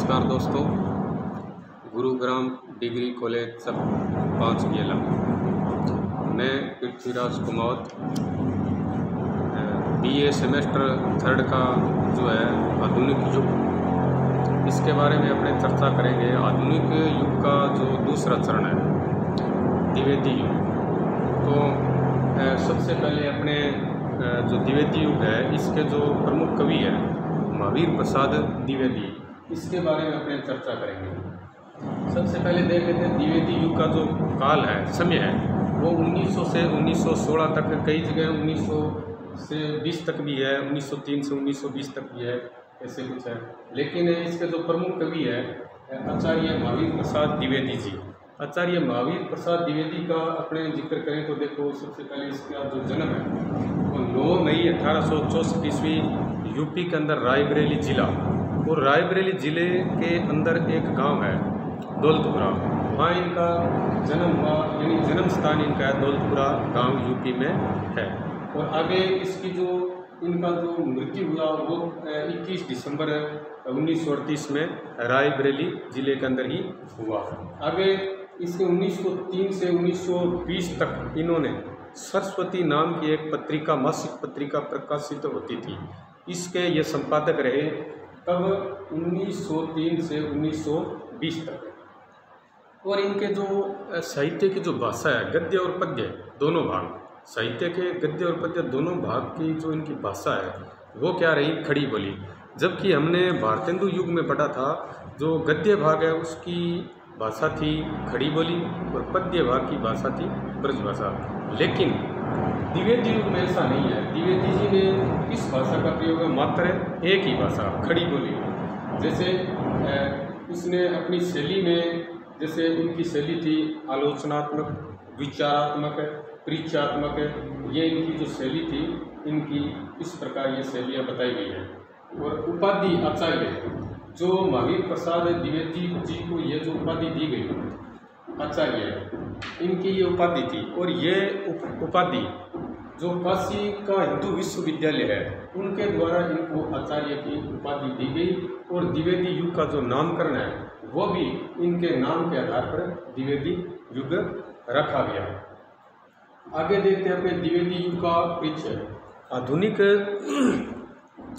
नमस्कार दोस्तों, Gurugram degree college सब 5 गेला। मैं पृथ्वीराज कुमावत BA सेमेस्टर 3 का जो है आधुनिक युग, इसके बारे में अपने चर्चा करेंगे। आधुनिक युग का जो दूसरा चरण है द्विवेदी युग। तो सबसे पहले अपने जो द्विवेदी युग है इसके जो प्रमुख कवि है महावीर प्रसाद द्विवेदी, इसके बारे में अपने चर्चा करेंगे। सबसे पहले देख लेते हैं द्विवेदी युग का जो काल है, समय है, वो 1900 से 1916 तक, कई जगह 1900 से 20 तक भी है, 1903 से 1920 तक भी है, ऐसे कुछ है। लेकिन इसके जो प्रमुख कवि है आचार्य महावीर प्रसाद द्विवेदी जी। आचार्य महावीर प्रसाद द्विवेदी का अपने जिक्र करें तो देखो, सबसे पहले इसका जो जन्म है वो 9 मई 1864 ईस्वी यूपी के अंदर रायबरेली जिला, और रायबरेली ज़िले के अंदर एक गांव है दौलतपुरा, वहाँ इनका जन्म हुआ, यानी जन्म स्थान इनका है दौलतपुरा गांव यूपी में है। और आगे इसकी जो इनका जो मृत्यु हुआ वो 21 दिसंबर 1938 में रायबरेली ज़िले के अंदर ही हुआ। आगे इसके 1903 से 1920 तक इन्होंने सरस्वती नाम की एक पत्रिका, मासिक पत्रिका प्रकाशित होती थी, इसके ये संपादक रहे तब 1903 से 1920 तक। और इनके जो साहित्य की जो भाषा है, गद्य और पद्य दोनों भाग, साहित्य के गद्य और पद्य दोनों भाग की जो इनकी भाषा है वो क्या रही, खड़ी बोली। जबकि हमने भारतेंदु युग में पढ़ा था जो गद्य भाग है उसकी भाषा थी खड़ी बोली और पद्य भाग की भाषा थी ब्रज भाषा। लेकिन द्विवेदी युग में ऐसा नहीं है। द्विवेदी जी ने किस भाषा का प्रयोग है, मात्र एक ही भाषा, खड़ी बोली। जैसे इसने अपनी शैली में, जैसे इनकी शैली थी आलोचनात्मक, विचारात्मक, परिचयात्मक, ये इनकी जो शैली थी, इनकी इस प्रकार ये शैलियाँ बताई गई है। और उपाधि आचार्य, जो महावीर प्रसाद द्विवेदी जी को ये जो उपाधि दी गई आचार्य, इनकी ये उपाधि थी। और ये उपाधि जो काशी का हिंदू विश्वविद्यालय है उनके द्वारा इनको आचार्य की उपाधि दी गई। और द्विवेदी युग का जो नामकरण है वो भी इनके नाम के आधार पर द्विवेदी युग रखा गया। आगे देखते हैं अपने द्विवेदी युग का परिचय।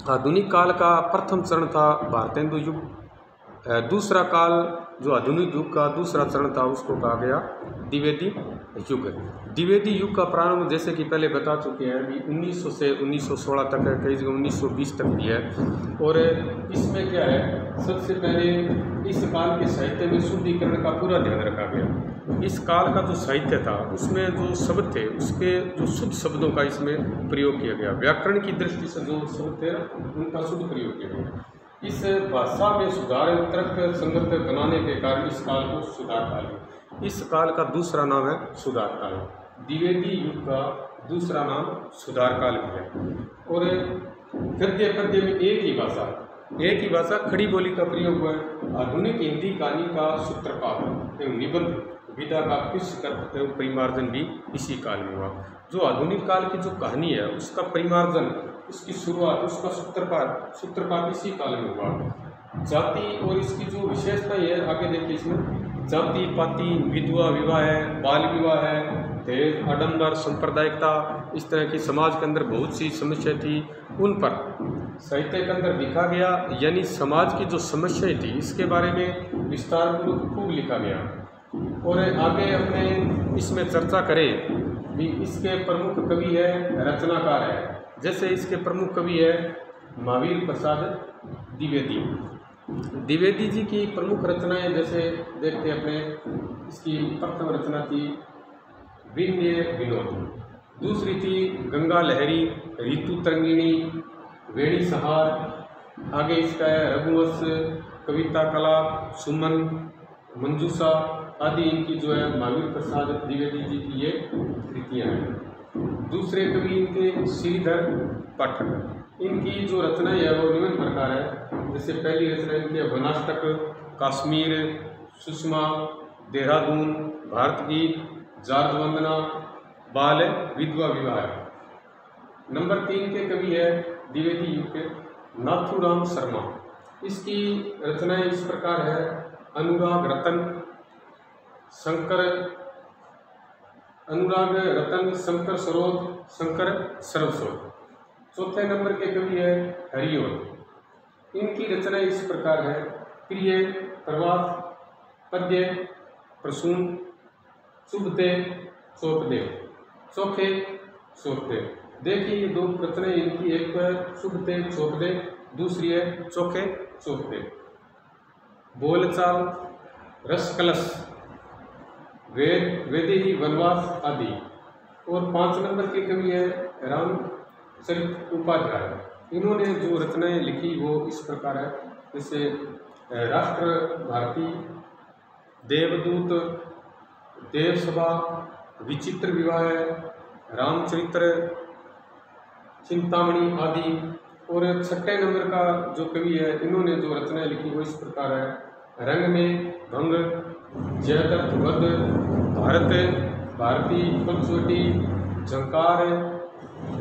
आधुनिक काल का प्रथम चरण था भारतेंदु युग। दूसरा काल जो आधुनिक युग का दूसरा चरण था उसको कहा गया द्विवेदी युग। द्विवेदी युग का प्रारंभ, जैसे कि पहले बता चुके हैं, अभी 1900 से 1916 तक है, कई जगह 1920 तक भी है। और इसमें क्या है, सबसे पहले इस काल के साहित्य में शुद्धिकरण का पूरा ध्यान रखा गया। इस काल का जो साहित्य था उसमें जो शब्द थे उसके जो शुद्ध शब्दों का इसमें प्रयोग किया गया। व्याकरण की दृष्टि से जो शब्द थे उनका शुद्ध प्रयोग किया गया। इस भाषा में सुधार एवं तर्क संगत बनाने के कारण इस काल को सुधार काल, इस काल का दूसरा नाम है सुधार काल। द्विवेदी युग का दूसरा नाम सुधार काल भी है। और गद्य पद्य में एक ही भाषा खड़ी बोली का प्रयोग हुआ है। आधुनिक हिंदी कहानी का सूत्रपात एवं निबंध विधा का कृष्ण एवं परिमार्जन भी इसी काल में हुआ। जो आधुनिक काल की जो कहानी है उसका परिमार्जन, उसकी शुरुआत, उसका सूत्रपात इसी काल में हुआ। जाति और इसकी जो विशेषता है, आगे देखिए इसमें जाति पाति, विधवा विवाह है, बाल विवाह है, दहेज, आडंबर, सांप्रदायिकता, इस तरह की समाज के अंदर बहुत सी समस्या थी, उन पर साहित्य के अंदर लिखा गया। यानी समाज की जो समस्याएं थी इसके बारे में विस्तार पूर्वक खूब लिखा गया। और आगे अपने इसमें चर्चा करें भी, इसके प्रमुख कवि है, रचनाकार है। जैसे इसके प्रमुख कवि है महावीर प्रसाद द्विवेदी। द्विवेदी जी की प्रमुख रचनाएं जैसे देखते हैं अपने, इसकी प्रथम रचना थी विनय विनोद, दूसरी थी गंगा लहरी, ऋतु तरंगिणी, वेणी सहार। आगे इसका है रघुवंश, कविता कला, सुमन, मंजूषा आदि इनकी जो है महावीर प्रसाद द्विवेदी जी की ये कृतियाँ हैं। दूसरे कवि इनके श्रीधर पाठक, इनकी जो रचनाएं है वो निम्न प्रकार है। जैसे पहली रचना इनकी वनाष्टक, कश्मीर, सुषमा, देहरादून, भारत गीत, जार्ज वंदना, बाल विधवा विवाह। नंबर 3 के कवि है द्विवेदी युग के नाथूराम शर्मा। इसकी रचनाएं इस प्रकार है। अनुराग रतन शंकर सरोद शंकर सरस्वत। चौथे नंबर के कवि है हरिओं। इनकी रचनाएं इस प्रकार है। प्रिय, प्रवास, पद्य, प्रसून, शुभते, चौपदे, चौखे, चौपदे। देखिए ये दो रचनाएं इनकी, एक तो है शुभते चौपदे, दूसरी है चौखे चौपदे। बोलचाल, रसकलश, वैदेही, वनवास आदि। और 5 नंबर के कवि है रामचरित उपाध्याय। इन्होंने जो रचनाएं लिखी वो इस प्रकार है। जैसे राष्ट्र भारती, देवदूत, देवसभा, विचित्र विवाह, रामचरित्र, चिंतामणि आदि। और 6 नंबर का जो कवि है, इन्होंने जो रचनाएं लिखी वो इस प्रकार है। रंग में भंग, जयदत्त वध, भारत भारती, पंचवटी, झंकार,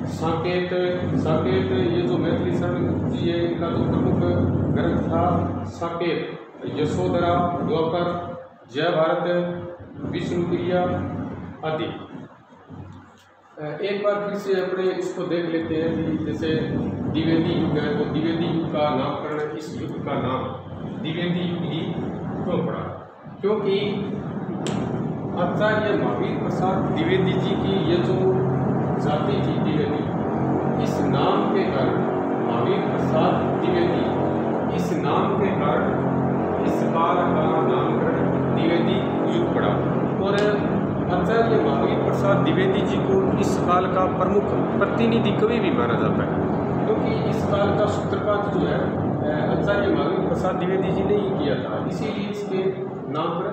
साकेत। ये जो मैथिली शरण जी है इनका जो प्रमुख ग्रंथ था साकेत, यशोधरा, द्वापर, जय भारत, विष्णुप्रिया आदि। एक बार फिर से अपने इसको देख लेते हैं कि जैसे द्विवेदी युग है, तो द्विवेदी युग का नामकरण, इस युग का नाम द्विवेदी युग ही क्यों पड़ा? क्योंकि आचार्य महावीर प्रसाद द्विवेदी जी की ये जो जाति थी द्विवेदी, इस नाम के कारण महावीर प्रसाद द्विवेदी, इस नाम के कारण इस काल का नामकरण द्विवेदी युग पड़ा। और आचार्य महावीर प्रसाद द्विवेदी जी को इस काल का प्रमुख प्रतिनिधि कवि भी माना जाता है, क्योंकि इस काल का सूत्रपात जो है आचार्य महावीर प्रसाद द्विवेदी जी ने ही किया था, इसीलिए इसके नाम पर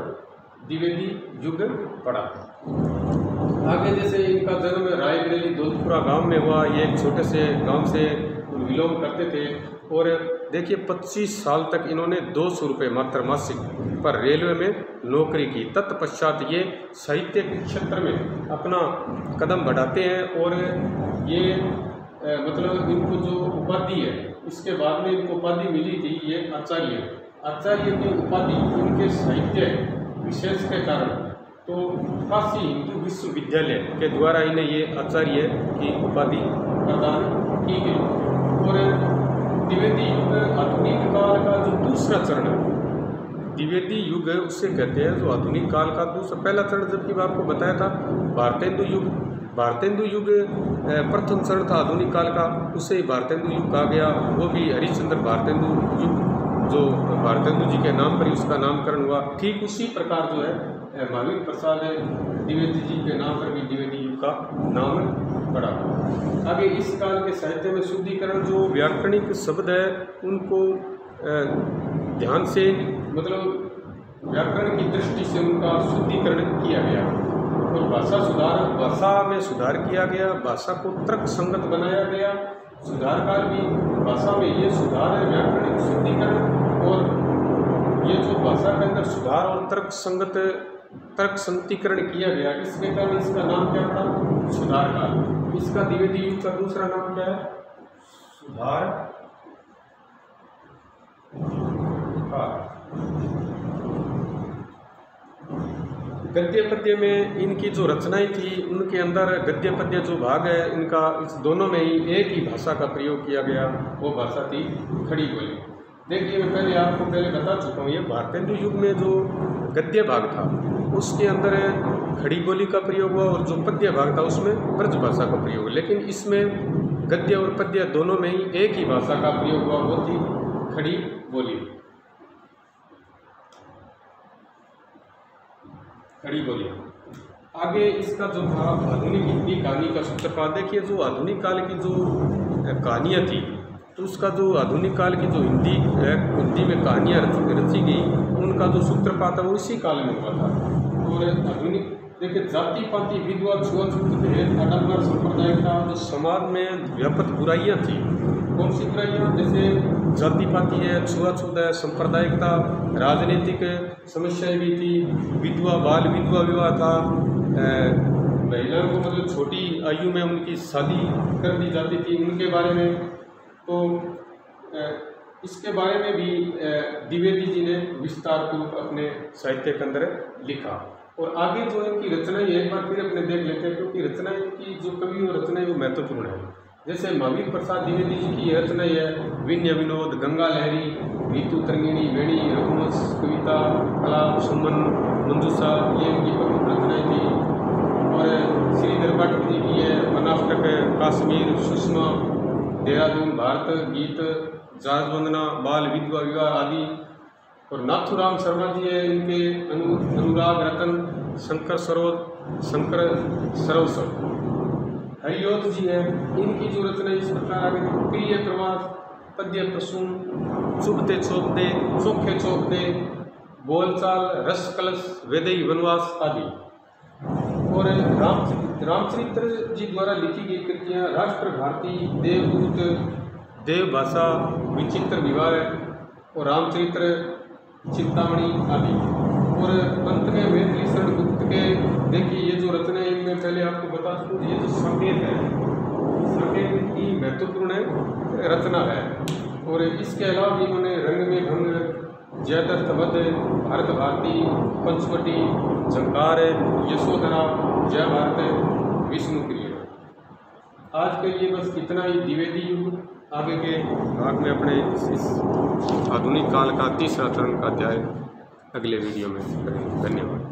द्विवेदी युग पड़ा। आगे जैसे इनका जन्म रायबरेली दौलतपुरा गांव में हुआ। ये एक छोटे से गांव से बिलोंग करते थे। और देखिए 25 साल तक इन्होंने 200 रुपये मात्र मासिक पर रेलवे में नौकरी की। तत्पश्चात ये साहित्य के क्षेत्र में अपना कदम बढ़ाते हैं। और ये मतलब इनको जो उपाधि है, इसके बाद में इनको उपाधि मिली थी ये आचार्य की उपाधि इनके साहित्य विशेष के कारण तो काशी हिंदू विश्वविद्यालय के द्वारा इन्हें ये आचार्य की उपाधि प्रदान की गई। और द्विवेदी युग आधुनिक काल का जो दूसरा चरण है, द्विवेदी युग उससे कहते हैं जो आधुनिक काल का दूसरा। पहला चरण जबकि मैं आपको बताया था भारतेंदु युग प्रथम चरण था आधुनिक काल का, उससे ही भारतेंदु युग कहा गया। वो भी हरिश्चंद्र भारतेंदु युग, जो भारतेंदु जी के नाम पर ही उसका नामकरण हुआ। ठीक उसी प्रकार जो है महावीर प्रसाद द्विवेदी जी के नाम पर भी द्विवेदी युग का नाम पड़ा। आगे इस काल के साहित्य में शुद्धिकरण, जो व्याकरणिक शब्द है उनको ध्यान से मतलब व्याकरण की दृष्टि से उनका शुद्धिकरण किया गया। और भाषा में सुधार किया गया, भाषा को तर्क संगत बनाया गया। सुधारकार भी भाषा में ये सुधार है, व्याकरणिक शुद्धिकरण। और ये जो भाषा के अंदर सुधार और तर्क संतीकरण किया गया, इसके कारण इसका नाम क्या पड़ा? सुधारकार। इसका द्विवेदी युग का दूसरा नाम क्या है? सुधारकार। गद्य पद्य में इनकी जो रचनाएं थी उनके अंदर गद्य पद्य जो भाग है इनका, इस दोनों में ही एक ही भाषा का प्रयोग किया गया। वो भाषा थी खड़ी बोली। देखिए मैं आपको पहले बता चुका हूँ, ये भारतेंदु युग में जो गद्य भाग था उसके अंदर खड़ी बोली का प्रयोग हुआ, और जो पद्य भाग था उसमें ब्रज भाषा का प्रयोग। लेकिन इसमें गद्य और पद्य दोनों में ही एक ही भाषा का प्रयोग हुआ, वो थी खड़ी बोली। आगे इसका जो था आधुनिक हिंदी कहानी का सूत्रपात। देखिए जो आधुनिक काल की जो कहानियाँ थी, तो उसका जो आधुनिक काल की जो हिंदी में कहानियाँ रची गई, उनका जो सूत्रपात है वो इसी काल में हुआ था। और आधुनिक देखिए जाति पाति विधवा छुआछूत भेद आडंबर संप्रदायिकता, जो समाज में व्यापक बुराइयाँ थी। कौन सी बुराइयाँ? जैसे जाति पाति है, छुआछूत है, सांप्रदायिकता, राजनीतिक समस्याएं भी थी, विधवा बाल विधवा विवाह था, महिलाओं को मतलब छोटी आयु में उनकी शादी कर दी जाती थी, उनके बारे में। तो इसके बारे में भी द्विवेदी जी ने विस्तार पूर्वक अपने साहित्य के अंदर लिखा। और आगे जो इनकी रचनाएं एक बार फिर अपने देख लेते हैं, क्योंकि रचनाएं की जो कवि और रचनाएं वो महत्वपूर्ण है। जैसे महावीर प्रसाद द्विवेदी जी की रचनाएं है विनय विनोद, गंगा लहरी, ऋतु तरंगिणी, वेणी, रघुवंश, कविता, कलाप, सुमन, मंजूषा, ये इनकी प्रमुख रचनाएं थी। और श्रीधर पाठक जी की है वनाष्टक, काश्मीर, सुषमा, देहरादून, भारत, गीत, जाज वंदना, बाल विधवा विवाह आदि। और नाथुराम शर्मा जी है, इनके अनुराग रतन, शंकर सरोद, शंकर सरोवर। हरियोत जी है, इनकी जो रचना इस प्रकार आगे प्रिय प्रवास, पद्य प्रसून, चुभते चौपते, चोखे चौपते, बोलचाल, रस कलश, वेदई वनवास आदि। और रामचरित्र जी द्वारा लिखी गई कृतियाँ राष्ट्र भारती, देवदूत, देवभाषा, विचित्र विवाह और रामचरित्र, चिंतामणि आदि। और अंत में मैथिली शरण गुप्त के देखिए ये जो रचनाएं, इनमें पहले आपको बता दूँ ये जो साकेत है, साकेत की महत्वपूर्ण रचना है। और इसके अलावा भी इन्होंने रंग में भंग, जयदत्त वध, भारत भारती, पंचवटी, झंकार, यशोधरा, जय भारत, विष्णुप्रिय। आज के लिए बस इतना ही द्विवेदी युग। आगे के भाग में अपने इस आधुनिक काल का तीसरा चरण का अध्याय अगले वीडियो में करेंगे। धन्यवाद।